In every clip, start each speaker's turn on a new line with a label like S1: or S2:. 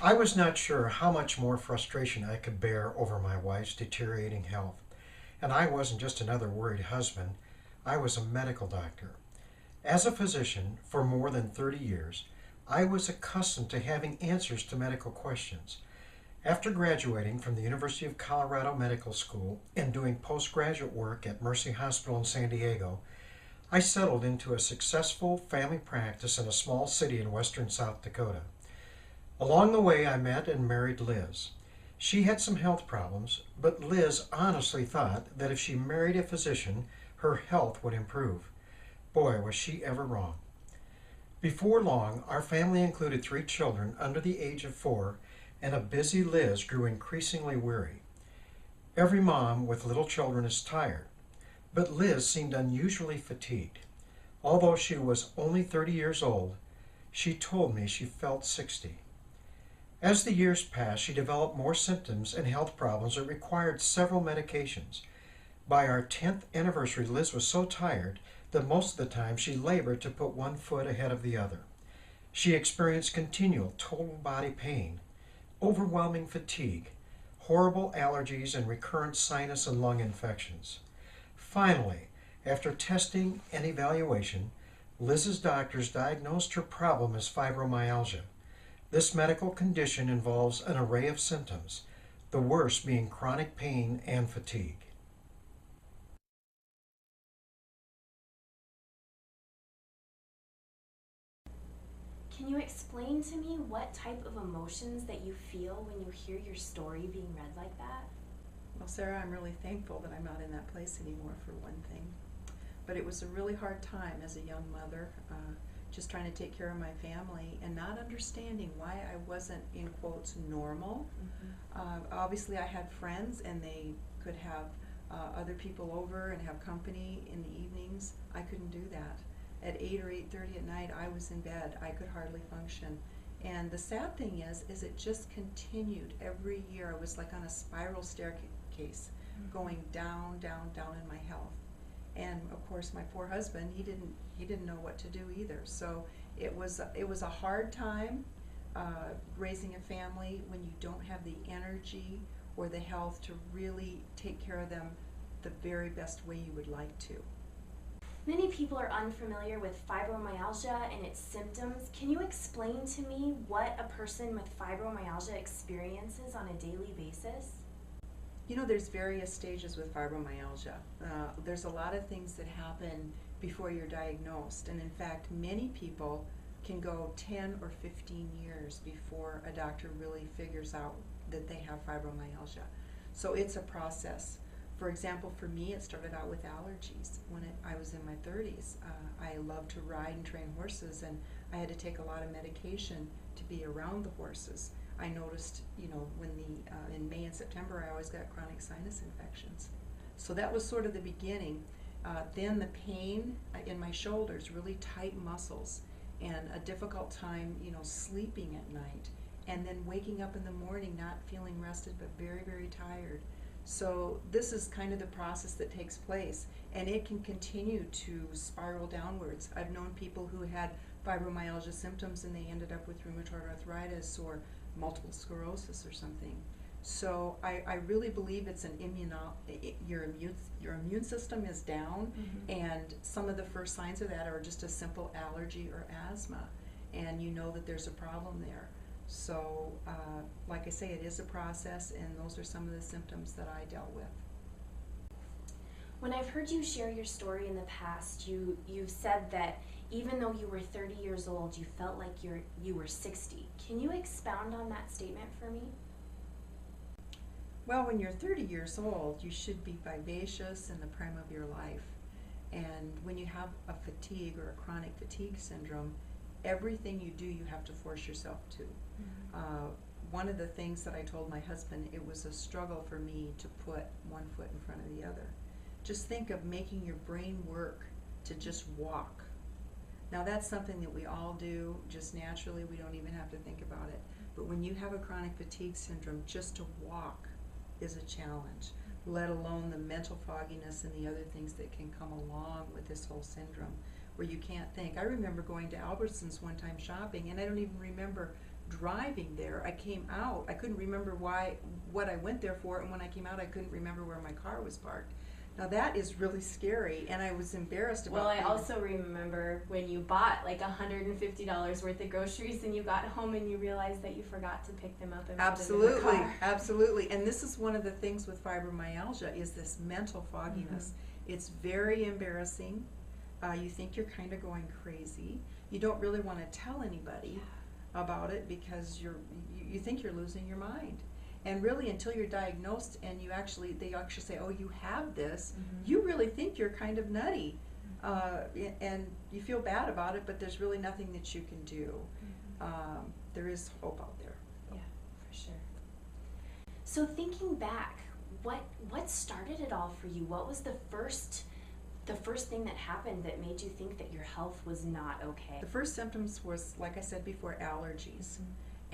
S1: I was not sure how much more frustration I could bear over my wife's deteriorating health. And I wasn't just another worried husband, I was a medical doctor. As a physician for more than 30 years, I was accustomed to having answers to medical questions. After graduating from the University of Colorado Medical School and doing postgraduate work at Mercy Hospital in San Diego, I settled into a successful family practice in a small city in western South Dakota. Along the way, I met and married Liz. She had some health problems, but Liz honestly thought that if she married a physician, her health would improve. Boy, was she ever wrong. Before long, our family included 3 children under the age of 4, and a busy Liz grew increasingly weary. Every mom with little children is tired, but Liz seemed unusually fatigued. Although she was only 30 years old, she told me she felt 60. As the years passed, she developed more symptoms and health problems that required several medications. By our 10th anniversary, Liz was so tired that most of the time she labored to put one foot ahead of the other. She experienced continual total body pain, overwhelming fatigue, horrible allergies, and recurrent sinus and lung infections. Finally, after testing and evaluation, Liz's doctors diagnosed her problem as fibromyalgia. This medical condition involves an array of symptoms, the worst being chronic pain and fatigue.
S2: Can you explain to me what type of emotions that you feel when you hear your story being read like that?
S3: Well, Sarah, I'm really thankful that I'm not in that place anymore, for one thing. But it was a really hard time as a young mother, just trying to take care of my family and not understanding why I wasn't, in quotes, normal. Obviously, I had friends and they could have other people over and have company in the evenings. I couldn't do that. At 8 or 8:30 at night, I was in bed. I could hardly function. And the sad thing is it just continued every year. I was like on a spiral staircase, going down, down, down in my health. And of course, my poor husband, he didn't know what to do either. So it was a hard time raising a family when you don't have the energy or the health to really take care of them the very best way you would like to.
S2: Many people are unfamiliar with fibromyalgia and its symptoms. Can you explain to me what a person with fibromyalgia experiences on a daily basis?
S3: You know, there's various stages with fibromyalgia. There's a lot of things that happen before you're diagnosed, and in fact, many people can go 10 or 15 years before a doctor really figures out that they have fibromyalgia. So it's a process. For example, for me, it started out with allergies. When I was in my 30s, I loved to ride and train horses, and I had to take a lot of medication to be around the horses. I noticed, when in May and September, I always got chronic sinus infections. So that was sort of the beginning. Then the pain in my shoulders, really tight muscles, and a difficult time, sleeping at night, and then waking up in the morning not feeling rested but very, very tired. So this is kind of the process that takes place, and it can continue to spiral downwards. I've known people who had fibromyalgia symptoms and they ended up with rheumatoid arthritis or multiple sclerosis or something. So I really believe it's an your immune system is down, and some of the first signs of that are just a simple allergy or asthma, and you know that there's a problem there. So, like I say, it is a process, and those are some of the symptoms that I dealt with.
S2: When I've heard you share your story in the past, you've said that even though you were 30 years old, you felt like you were 60. Can you expound on that statement for me?
S3: Well, when you're 30 years old, you should be vivacious in the prime of your life. And when you have a fatigue or a chronic fatigue syndrome, everything you do, you have to force yourself to. One of the things that I told my husband, it was a struggle for me to put one foot in front of the other. Just think of making your brain work to just walk. Now that's something that we all do just naturally. We don't even have to think about it. But when you have a chronic fatigue syndrome, just to walk is a challenge, let alone the mental fogginess and the other things that can come along with this whole syndrome, where you can't think. I remember going to Albertsons one time shopping, and I don't even remember driving there. I came out, I couldn't remember what I went there for, and when I came out I couldn't remember where my car was parked. Now that is really scary, and I was embarrassed about
S2: Well, I also remember when you bought like $150 worth of groceries and you got home and you realized that you forgot to pick them up and put them in the
S3: Absolutely,
S2: car.
S3: absolutely. And this is one of the things with fibromyalgia, is this mental fogginess. It's very embarrassing. You think you're kind of going crazy. You don't really want to tell anybody about it because you think you're losing your mind. And really, until you're diagnosed and they actually say, oh, you have this, you really think you're kind of nutty. And you feel bad about it, but there's really nothing that you can do. There is hope out there.
S2: Yeah, for sure. So thinking back, what started it all for you? What was the first thing that happened that made you think that your health was not okay?
S3: The first symptoms was, like I said before, allergies.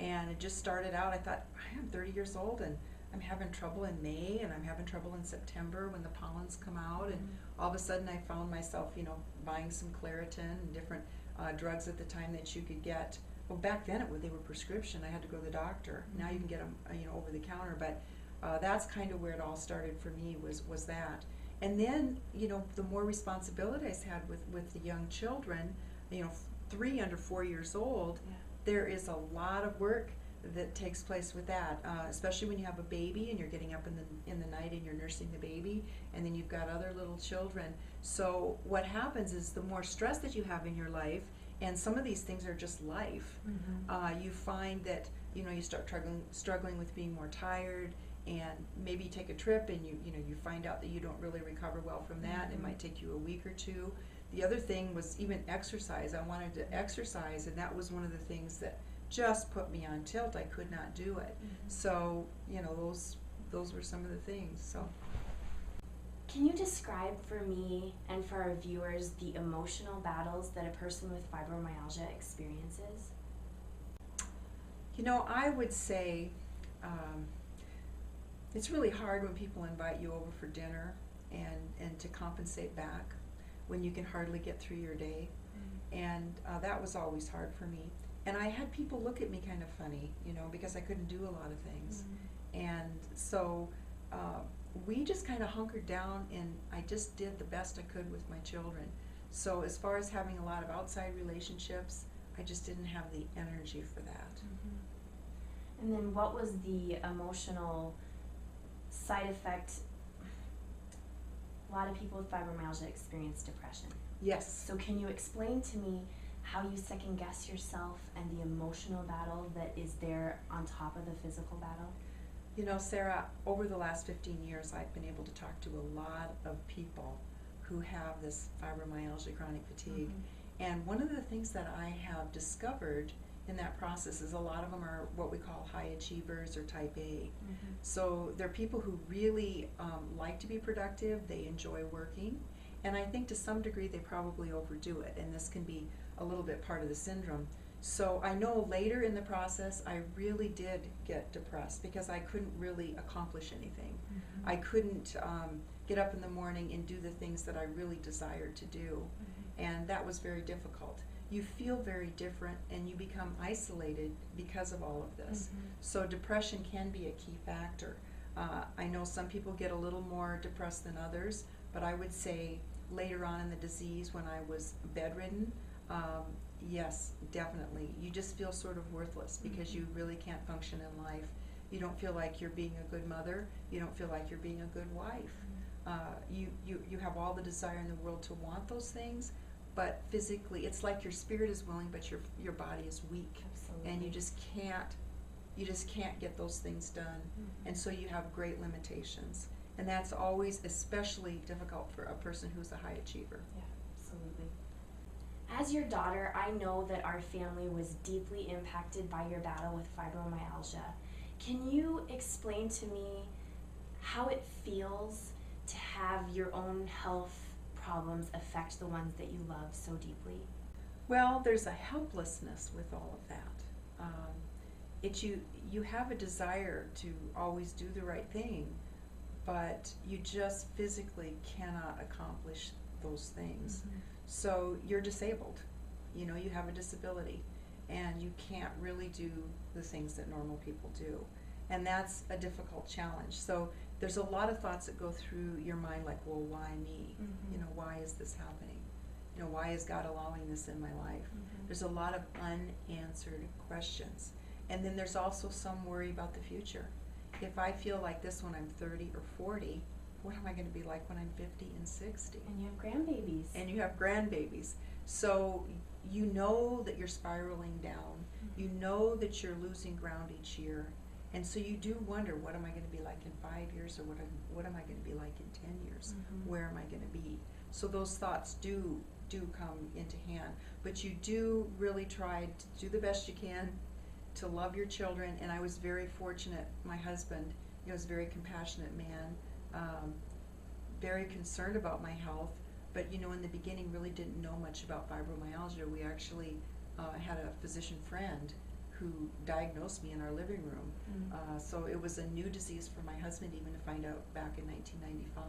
S3: And it just started out, I thought, I am 30 years old and I'm having trouble in May and I'm having trouble in September when the pollens come out. And all of a sudden I found myself, buying some Claritin and different drugs at the time that you could get. Well, back then they were prescription. I had to go to the doctor. Now you can get them, over the counter. But that's kind of where it all started for me, was that. And then, the more responsibilities I had with the young children, 3 under 4 years old, there is a lot of work that takes place with that, especially when you have a baby and you're getting up in the night and you're nursing the baby, and then you've got other little children. So what happens is the more stress that you have in your life, and some of these things are just life, you find that you start struggling with being more tired, and maybe you take a trip and you find out that you don't really recover well from that. It might take you a week or two. The other thing was even exercise. I wanted to exercise, and that was one of the things that just put me on tilt. I could not do it. So, those were some of the things. So,
S2: can you describe for me and for our viewers the emotional battles that a person with fibromyalgia experiences?
S3: I would say it's really hard when people invite you over for dinner and to compensate back when you can hardly get through your day. And that was always hard for me. And I had people look at me kind of funny, because I couldn't do a lot of things. And so we just kind of hunkered down, and I just did the best I could with my children. So as far as having a lot of outside relationships, I just didn't have the energy for that.
S2: And then what was the emotional side effect? A lot of people with fibromyalgia experience depression.
S3: Yes.
S2: So can you explain to me how you second guess yourself and the emotional battle that is there on top of the physical battle?
S3: Sarah, over the last 15 years, I've been able to talk to a lot of people who have this fibromyalgia, chronic fatigue. And one of the things that I have discovered in that process is a lot of them are what we call high achievers or type A. So they're people who really like to be productive, they enjoy working, and I think to some degree they probably overdo it, and this can be a little bit part of the syndrome. So I know later in the process I really did get depressed because I couldn't really accomplish anything. I couldn't get up in the morning and do the things that I really desired to do, and that was very difficult. You feel very different and you become isolated because of all of this. So depression can be a key factor. I know some people get a little more depressed than others, but I would say later on in the disease when I was bedridden, yes, definitely. You just feel sort of worthless because you really can't function in life. You don't feel like you're being a good mother. You don't feel like you're being a good wife. You have all the desire in the world to want those things, but physically it's like your spirit is willing but your body is weak.
S2: Absolutely.
S3: And you just can't get those things done. And so you have great limitations, and that's always especially difficult for a person who's a high achiever.
S2: Yeah, absolutely. As your daughter, I know that our family was deeply impacted by your battle with fibromyalgia. Can you explain to me how it feels to have your own health problems affect the ones that you love so deeply?
S3: Well, there's a helplessness with all of that. You have a desire to always do the right thing, but you just physically cannot accomplish those things. So you're disabled. You have a disability. and you can't really do the things that normal people do. And that's a difficult challenge. So there's a lot of thoughts that go through your mind, like, well, why me? You know, why is this happening? You know, why is God allowing this in my life? There's a lot of unanswered questions. And then there's also some worry about the future. If I feel like this when I'm 30 or 40, what am I going to be like when I'm 50 and 60?
S2: And you have grandbabies.
S3: And you have grandbabies. So you know that you're spiraling down. You know that you're losing ground each year. And so you do wonder, what am I going to be like in 5 years, or what am I going to be like in 10 years? Where am I going to be? So those thoughts do come into hand. But you do really try to do the best you can to love your children. And I was very fortunate. My husband, he was a very compassionate man, very concerned about my health. But you know, in the beginning, really didn't know much about fibromyalgia. We actually had a physician friend who diagnosed me in our living room. So it was a new disease for my husband even to find out back in 1995.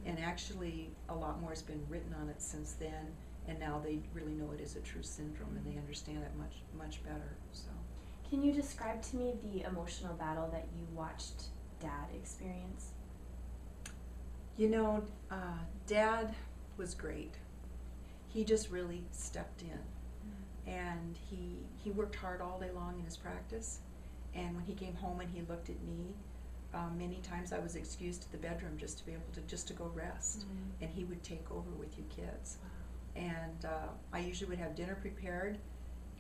S3: And actually a lot more has been written on it since then, and now they really know it is a true syndrome, and they understand it much better. So,
S2: can you describe to me the emotional battle that you watched Dad experience?
S3: You know, Dad was great. He just really stepped in. And he worked hard all day long in his practice, and when he came home and he looked at me, many times I was excused to the bedroom just to be able to go rest, and he would take over with you kids. And I usually would have dinner prepared,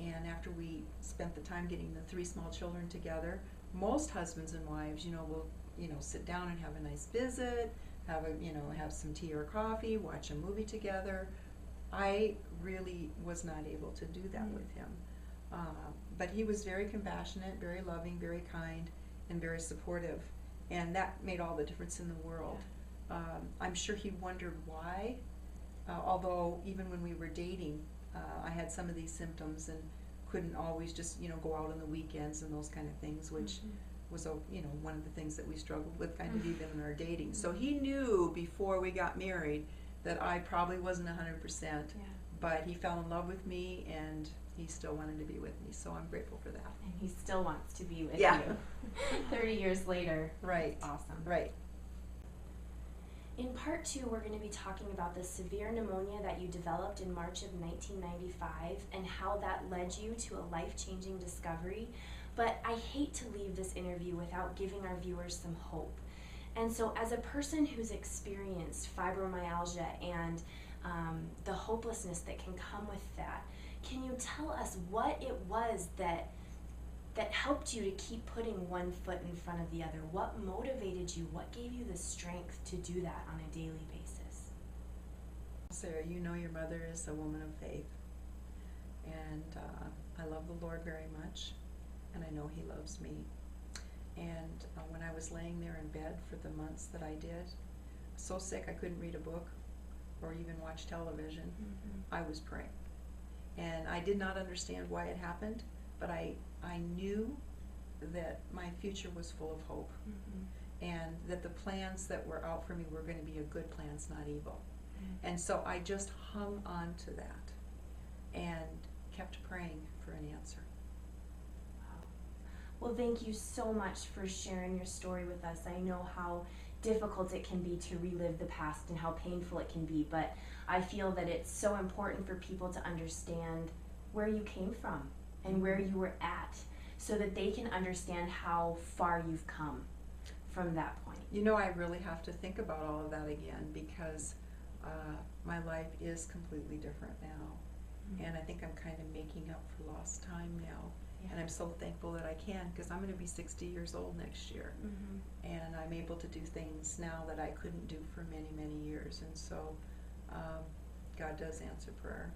S3: and after we spent the time getting the 3 small children together, most husbands and wives, you know, will, you know, sit down and have a nice visit, have some tea or coffee, watch a movie together. I really was not able to do that with him. But he was very compassionate, very loving, very kind, and very supportive. And that made all the difference in the world. I'm sure he wondered why, although even when we were dating, I had some of these symptoms and couldn't always just, you know, go out on the weekends and those kind of things, which was, you know, one of the things that we struggled with kind of even in our dating. So he knew before we got married that I probably wasn't 100%, but he fell in love with me, and he still wanted to be with me, so I'm grateful for that.
S2: And he still wants to be with you 30 years later.
S3: Right.
S2: Awesome.
S3: Right.
S2: In part 2, we're going to be talking about the severe pneumonia that you developed in March of 1995 and how that led you to a life-changing discovery. But I hate to leave this interview without giving our viewers some hope. And so as a person who's experienced fibromyalgia and the hopelessness that can come with that, can you tell us what it was that helped you to keep putting one foot in front of the other? What motivated you? What gave you the strength to do that on a daily basis?
S3: Sarah, you know your mother is a woman of faith, and I love the Lord very much, and I know He loves me. And when I was laying there in bed for the months that I did, so sick I couldn't read a book or even watch television, I was praying. And I did not understand why it happened, but I knew that my future was full of hope, and that the plans that were out for me were going to be a good plans, not evil. And so I just hung on to that and kept praying for an answer.
S2: Well, thank you so much for sharing your story with us. I know how difficult it can be to relive the past and how painful it can be, but I feel that it's so important for people to understand where you came from and where you were at, so that they can understand how far you've come from that point.
S3: You know, I really have to think about all of that again, because my life is completely different now, and I think I'm kind of making up for lost time now. And I'm so thankful that I can, because I'm going to be 60 years old next year. And I'm able to do things now that I couldn't do for many, many years. And so God does answer prayer.